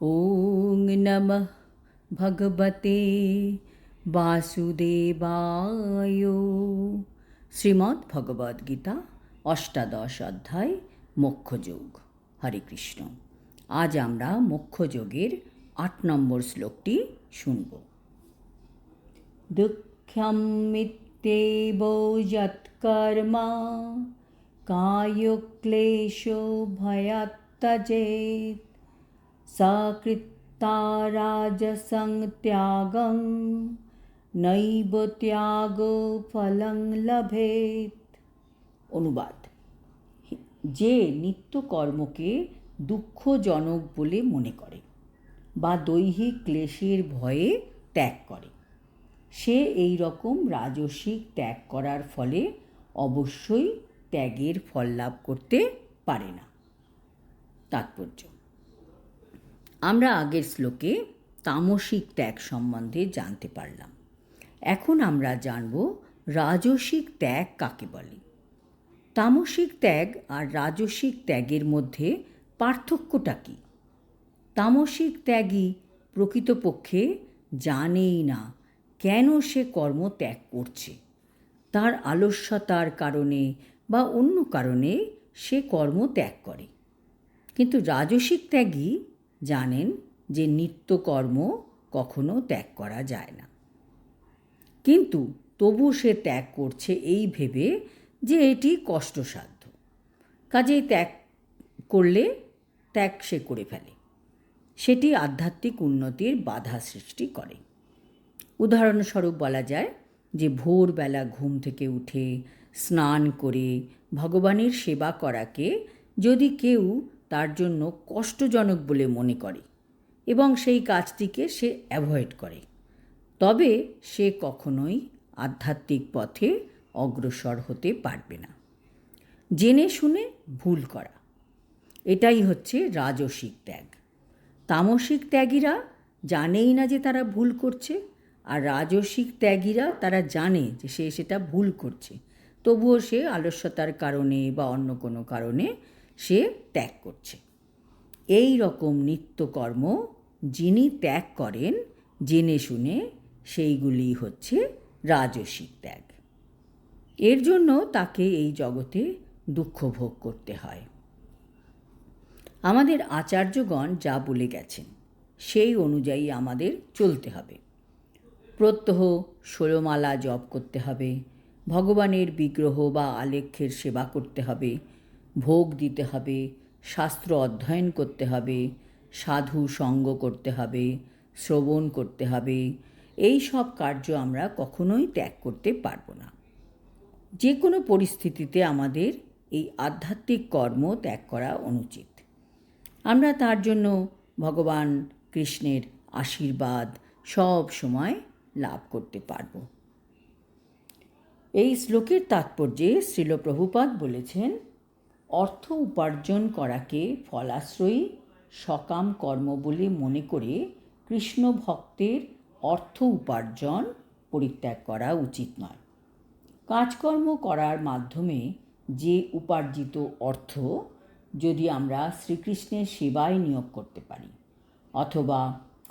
ওং নমঃ ভগবতে বাসুদেবায়। শ্রীমদ্ ভগবদ গীতা অষ্টাদশ অধ্যায় মোক্ষযোগ। হরে কৃষ্ণ। আজ আমরা মোক্ষযোগের ৮ নম্বর শ্লোকটি শুনব। দুঃখম মিত্যেব যৎকর্মা কায়ক্লেশো ভয়াৎ त्यजेत् সকৃত্তা রাজসং ত্যাগং নৈব ত্যাগ ফলং লভেত। অনুবাদ: যে নিত্যকর্মকে দুঃখজনক বলে মনে করে বা দৈহিক ক্লেশের ভয়ে ত্যাগ করে, সে এই রকম রাজসিক ত্যাগ করার ফলে অবশ্যই ত্যাগের ফল লাভ করতে পারে না। তাৎপর্য: আমরা আগের শ্লোকে তামসিক ত্যাগ সম্বন্ধে জানতে পারলাম। এখন আমরা জানব রাজসিক ত্যাগ কাকে বলে। তামসিক ত্যাগ আর রাজসিক ত্যাগের মধ্যে পার্থক্যটা কী? তামসিক ত্যাগী প্রকৃতপক্ষে জানেই না কেন সে কর্ম ত্যাগ করছে। তার আলস্যতার কারণে বা অন্য কারণে সে কর্ম ত্যাগ করে। কিন্তু রাজসিক ত্যাগী জানেন যে নিত্যকর্ম কখনো ত্যাগ করা যায় না, কিন্তু তবু সে ত্যাগ করছে এই ভেবে যে এটি কষ্টসাধ্য। কাজেই ত্যাগ করলে ত্যাগ সে করে ফেলে। সেটি আধ্যাত্মিক উন্নতির বাধা সৃষ্টি করে। উদাহরণস্বরূপ বলা যায় যে ভোরবেলা ঘুম থেকে উঠে স্নান করে ভগবানের সেবা করাকে যদি কেউ তার জন্য কষ্টজনক বলে মনে করে এবং সেই কাজটিকে সে অ্যাভয়েড করে, তবে সে কখনোই আধ্যাত্মিক পথে অগ্রসর হতে পারবে না। জেনে শুনে ভুল করা, এটাই হচ্ছে রাজসিক ত্যাগ। তামসিক ত্যাগীরা জানেই না যে তারা ভুল করছে, আর রাজসিক ত্যাগীরা তারা জানে যে সে সেটা ভুল করছে, তবুও সে আলস্যতার কারণে বা অন্য কোনো কারণে সে ত্যাগ করছে। এই রকম নিত্যকর্ম যিনি ত্যাগ করেন জেনে শুনে, সেইগুলি হচ্ছে রাজসিক ত্যাগ। এর জন্য তাকে এই জগতে দুঃখ ভোগ করতে হয়। আমাদের আচার্যগণ যা বলে গেছেন সেই অনুযায়ী আমাদের চলতে হবে। প্রত্যহ 16 মালা জপ করতে হবে, ভগবানের বিগ্রহ বা আলেখ্যের সেবা করতে হবে, ভোগ দিতে হবে, শাস্ত্র অধ্যয়ন করতে হবে, সাধু সঙ্গ করতে হবে, শ্রবণ করতে হবে। এই সব কার্য আমরা কখনোই ত্যাগ করতে পারবো না। যে কোনো পরিস্থিতিতে আমাদের এই আধ্যাত্মিক কর্ম ত্যাগ করা অনুচিত। আমরা তার জন্য ভগবান কৃষ্ণের আশীর্বাদ সব সময় লাভ করতে পারব। এই শ্লোকের তাৎপর্যে শ্রীল প্রভুপাদ বলেছেন, অর্থ উপার্জন করাকে ফলাশ্রয়ী সকাম কর্ম বলে মনে করে কৃষ্ণ ভক্তের অর্থ উপার্জন পরিত্যাগ করা উচিত নয়। কাজকর্ম করার মাধ্যমে যে উপার্জিত অর্থ যদি আমরা শ্রীকৃষ্ণের সেবায় নিয়োগ করতে পারি, অথবা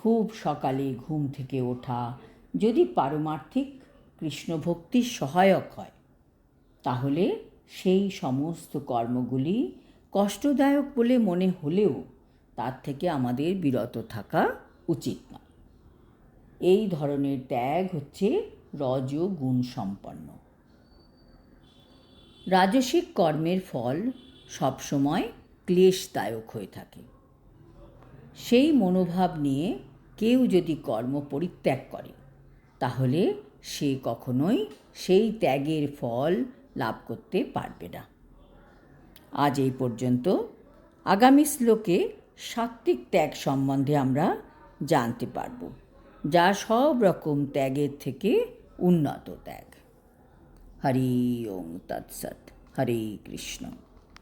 খুব সকালে ঘুম থেকে ওঠা যদি পারমার্থিক কৃষ্ণভক্তির সহায়ক হয়, তাহলে সেই সমস্ত কর্মগুলি কষ্টদায়ক বলে মনে হলেও তার থেকে আমাদের বিরত থাকা উচিত নয়। এই ধরনের ত্যাগ হচ্ছে রজগুণ সম্পন্ন। রাজসিক কর্মের ফল সবসময় ক্লেশদায়ক হয়ে থাকে। সেই মনোভাব নিয়ে কেউ যদি কর্ম পরিত্যাগ করে, তাহলে সে কখনোই সেই ত্যাগের ফল লাভ করতে পারবে না। আজ এই পর্যন্ত। আগামী শ্লোকে সাত্ত্বিক ত্যাগ সম্বন্ধে আমরা জানতে পারব, যা সব রকম ত্যাগের থেকে উন্নত ত্যাগ। হরি ওম তৎসৎ। হরে কৃষ্ণ।